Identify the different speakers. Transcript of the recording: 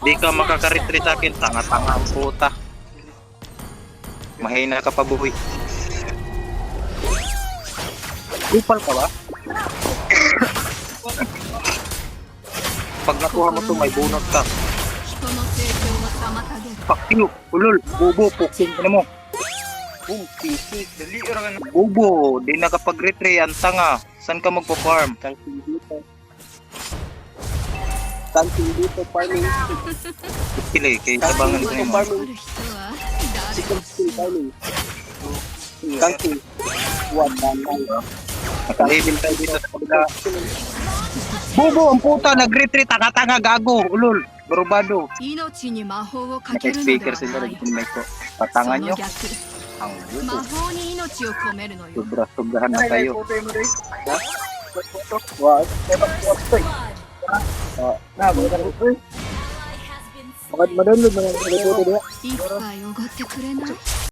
Speaker 1: Di ka makaka-retreat sa akin. Tanga-tanga ang puta. Mahina ka pa, buhay. Upal ka ba? Pag nakuha mo to, may bonus ka. Fuck you, ulol, bobo, puking ka na mo.
Speaker 2: Boom, sisig. Dali, orang ano.
Speaker 1: Bobo, di nakapag-retreat, ang tanga. Saan ka magpa-farm?
Speaker 2: Kanting dito. Kanting dito, farming.
Speaker 1: Sila eh, kaya tabangan ko yung mga.
Speaker 2: Chicken skin farming. Kanting. What
Speaker 1: Naka-level tayo dito sa kabila. Bobo, ang puta, nag-retreat, tanga-tanga, gago, ulol, barubado. Naka-speaker sila, nag-mic ko. Patangan nyo, ang bobo. Sobra-sobrahan na kayo.
Speaker 2: Wow, memang kuat to. Nah, bukan itu. Makan madon lu dengan itu dia.